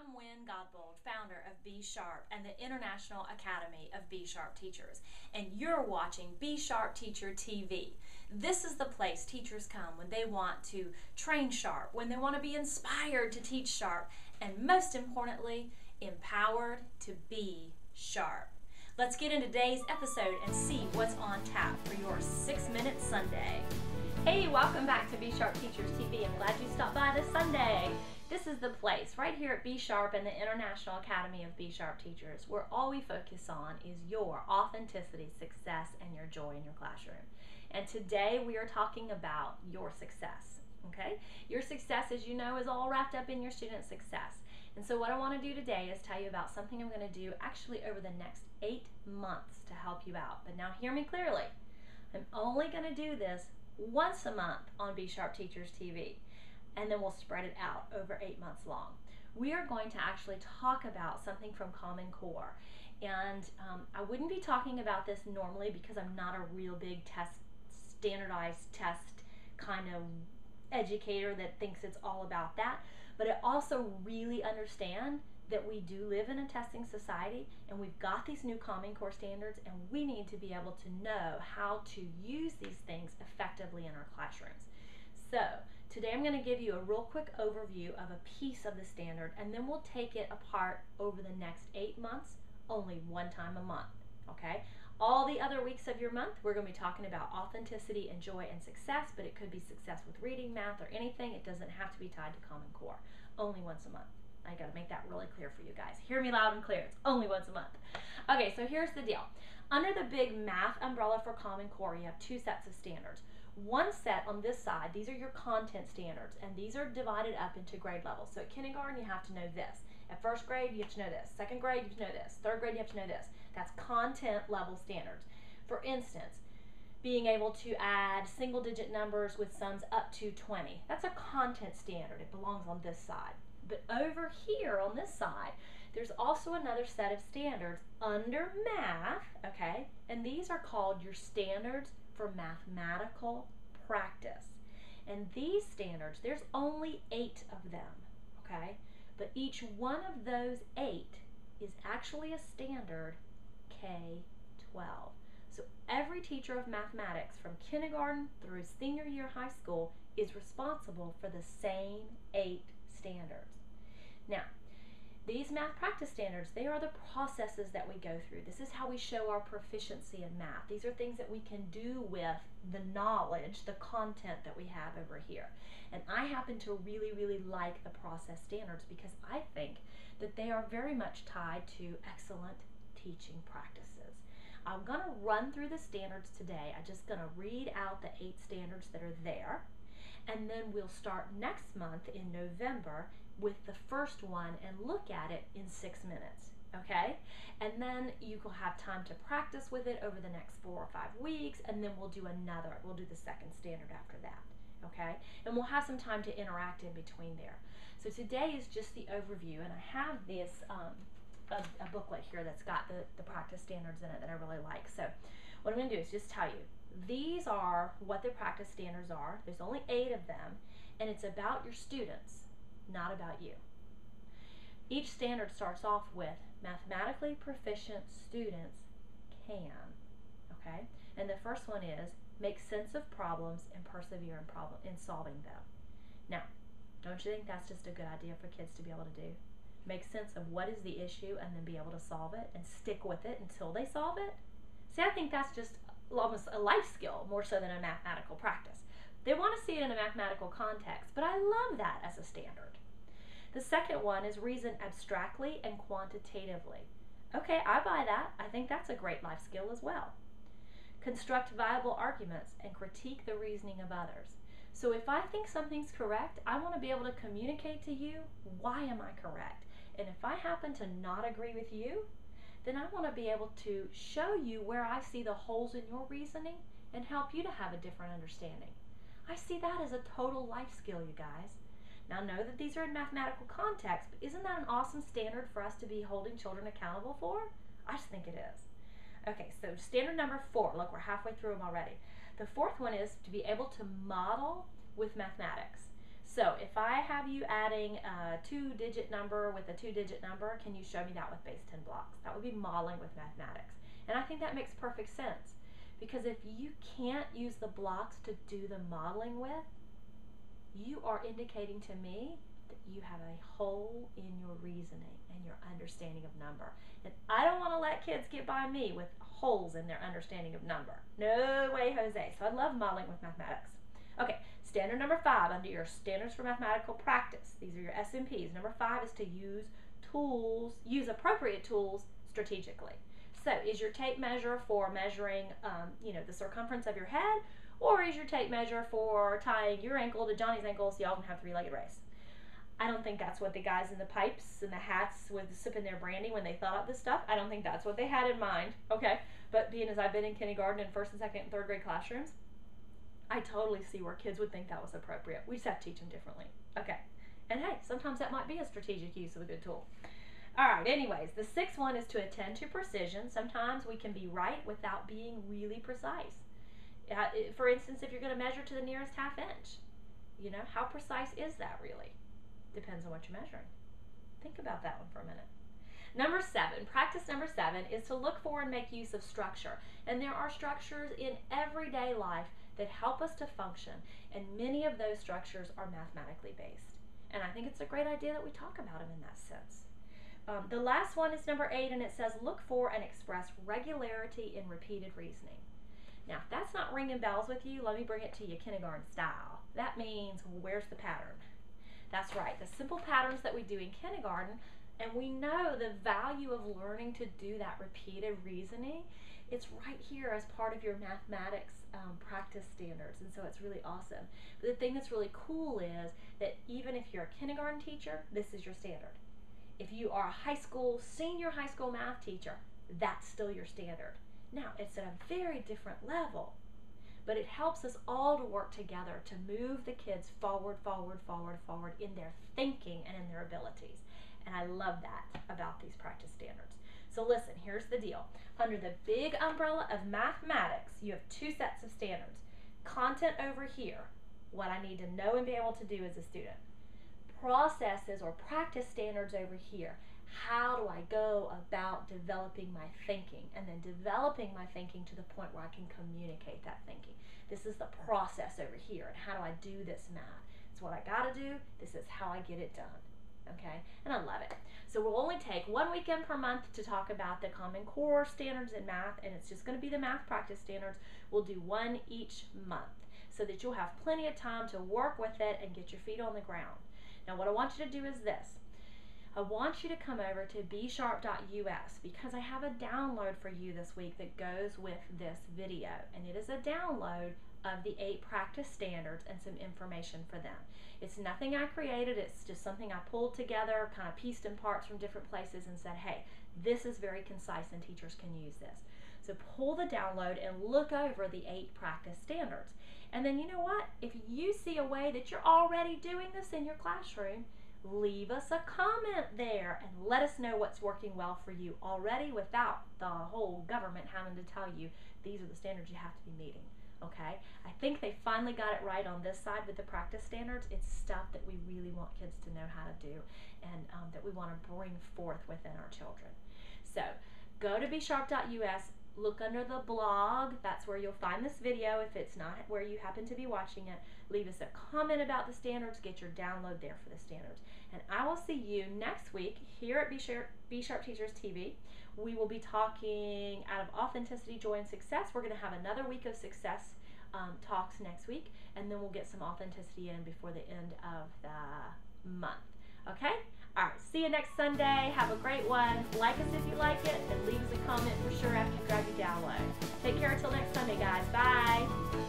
I'm Wynn Godbold, founder of B Sharp and the International Academy of B Sharp Teachers, and you're watching B Sharp Teacher TV. This is the place teachers come when they want to train sharp, when they want to be inspired to teach sharp, and most importantly, empowered to be sharp. Let's get into today's episode and see what's on tap for your 6-Minute Sunday. Hey, welcome back to B Sharp Teachers TV. I'm glad you stopped by this Sunday. This is the place right here at B Sharp and the International Academy of B Sharp Teachers where all we focus on is your authenticity, success, and your joy in your classroom. And today we are talking about your success, okay? Your success, as you know, is all wrapped up in your student success. And so what I want to do today is tell you about something I'm going to do actually over the next 8 months to help you out. But now hear me clearly. I'm only going to do this once a month on B Sharp Teachers TV, and then we'll spread it out over 8 months long. We are going to actually talk about something from Common Core, and I wouldn't be talking about this normally because I'm not a real big standardized test kind of educator that thinks it's all about that, but I also really understand that we do live in a testing society and we've got these new Common Core standards and we need to be able to know how to use these things effectively in our classrooms. So today I'm going to give you a real quick overview of a piece of the standard, and then we'll take it apart over the next 8 months, only one time a month. Okay? All the other weeks of your month, we're going to be talking about authenticity and joy and success, but it could be success with reading, math, or anything. It doesn't have to be tied to Common Core. Only once a month. I got to make that really clear for you guys. Hear me loud and clear. It's only once a month. Okay, so here's the deal. Under the big math umbrella for Common Core, you have 2 sets of standards. One set on this side, these are your content standards, and these are divided up into grade levels. So at kindergarten, you have to know this. At first grade, you have to know this. Second grade, you have to know this. Third grade, you have to know this. That's content level standards. For instance, being able to add single-digit numbers with sums up to 20. That's a content standard. It belongs on this side. But over here on this side, there's also another set of standards under math, okay? And these are called your standards for mathematical practice. And these standards, there's only 8 of them, okay? But each one of those 8 is actually a standard K-12. So every teacher of mathematics from kindergarten through senior year high school is responsible for the same 8 standards. Now, these math practice standards, they are the processes that we go through. This is how we show our proficiency in math. These are things that we can do with the knowledge, the content that we have over here. And I happen to really, really like the process standards because I think that they are very much tied to excellent teaching practices. I'm going to run through the standards today. I'm just going to read out the 8 standards that are there. And then we'll start next month in November with the first one and look at it in 6 minutes, okay? And then you will have time to practice with it over the next 4 or 5 weeks, and then we'll do the second standard after that, okay? And we'll have some time to interact in between there. So today is just the overview, and I have this a booklet here that's got the practice standards in it that I really like. So what I'm going to do is just tell you, these are what the practice standards are. There's only 8 of them, and it's about your students, not about you. Each standard starts off with mathematically proficient students can, okay? And the first one is make sense of problems and persevere in solving them. Now, don't you think that's just a good idea for kids to be able to do? Make sense of what is the issue and then be able to solve it and stick with it until they solve it. See, I think that's just almost a life skill more so than a mathematical practice. They want to see it in a mathematical context, but I love that as a standard. The second one is reason abstractly and quantitatively. Okay, I buy that. I think that's a great life skill as well. Construct viable arguments and critique the reasoning of others. So if I think something's correct, I want to be able to communicate to you, why am I correct? And if I happen to not agree with you, then I want to be able to show you where I see the holes in your reasoning and help you to have a different understanding. I see that as a total life skill, you guys. Now, know that these are in mathematical context, but isn't that an awesome standard for us to be holding children accountable for? I just think it is. Okay, so standard number 4. Look, we're halfway through them already. The fourth one is to be able to model with mathematics. So if I have you adding a 2-digit number with a 2-digit number, can you show me that with base 10 blocks? That would be modeling with mathematics. And I think that makes perfect sense, because if you can't use the blocks to do the modeling with, you are indicating to me that you have a hole in your reasoning and your understanding of number. And I don't want to let kids get by me with holes in their understanding of number. No way, Jose. So I love modeling with mathematics. Okay, standard number 5 under your standards for mathematical practice. These are your SMPs. Number 5 is to use appropriate tools strategically. So is your tape measure for measuring, the circumference of your head, or is your tape measure for tying your ankle to Johnny's ankle so y'all can have a 3-legged race? I don't think that's what the guys in the pipes and the hats with sipping their brandy when they thought up this stuff. I don't think that's what they had in mind, okay? But being as I've been in kindergarten and 1st and 2nd and 3rd grade classrooms, I totally see where kids would think that was appropriate. We just have to teach them differently. Okay. And hey, sometimes that might be a strategic use of a good tool. All right, anyways, the 6th one is to attend to precision. Sometimes we can be right without being really precise. For instance, if you're going to measure to the nearest ½ inch, how precise is that really? Depends on what you're measuring. Think about that one for a minute. Number 7, practice number 7 is to look for and make use of structure. And there are structures in everyday life that help us to function, and many of those structures are mathematically based. And I think it's a great idea that we talk about them in that sense. The last one is number 8, and it says look for and express regularity in repeated reasoning. Now, if that's not ringing bells with you, let me bring it to you kindergarten style. That means, where's the pattern? That's right, the simple patterns that we do in kindergarten, and we know the value of learning to do that repeated reasoning. It's right here as part of your mathematics practice standards, and so it's really awesome. But the thing that's really cool is that even if you're a kindergarten teacher, this is your standard. If you are a senior high school math teacher, that's still your standard. Now, it's at a very different level, but it helps us all to work together to move the kids forward, forward, forward, forward in their thinking and in their abilities. And I love that about these practice standards. So listen, here's the deal. Under the big umbrella of mathematics, you have 2 sets of standards. Content over here, what I need to know and be able to do as a student. Processes or practice standards over here. How do I go about developing my thinking, and then developing my thinking to the point where I can communicate that thinking. This is the process over here, and how do I do this math? It's what I got to do. This is how I get it done. Okay, and I love it. So we'll only take 1 weekend per month to talk about the Common Core standards in math, and it's just going to be the math practice standards. We'll do 1 each month so that you'll have plenty of time to work with it and get your feet on the ground. Now, what I want you to do is this. I want you to come over to bsharp.us because I have a download for you this week that goes with this video, and it is a download of the 8 practice standards and some information for them. It's nothing I created, it's just something I pulled together, kind of pieced in parts from different places and said, hey, this is very concise and teachers can use this. So pull the download and look over the 8 practice standards. And then you know what? If you see a way that you're already doing this in your classroom, leave us a comment there and let us know what's working well for you already without the whole government having to tell you these are the standards you have to be meeting. Okay? I think they finally got it right on this side with the practice standards. It's stuff that we really want kids to know how to do, and that we want to bring forth within our children. So go to bsharp.us, look under the blog. That's where you'll find this video if it's not where you happen to be watching it. Leave us a comment about the standards. Get your download there for the standards. And I will see you next week here at B Sharp Teachers TV. We will be talking out of authenticity, joy, and success. We're going to have another week of success talks next week, and then we'll get some authenticity in before the end of the month. Okay? All right, see you next Sunday. Have a great one. Like us if you like it, and leave us a comment for sure after you grab your download. Take care until next Sunday, guys. Bye.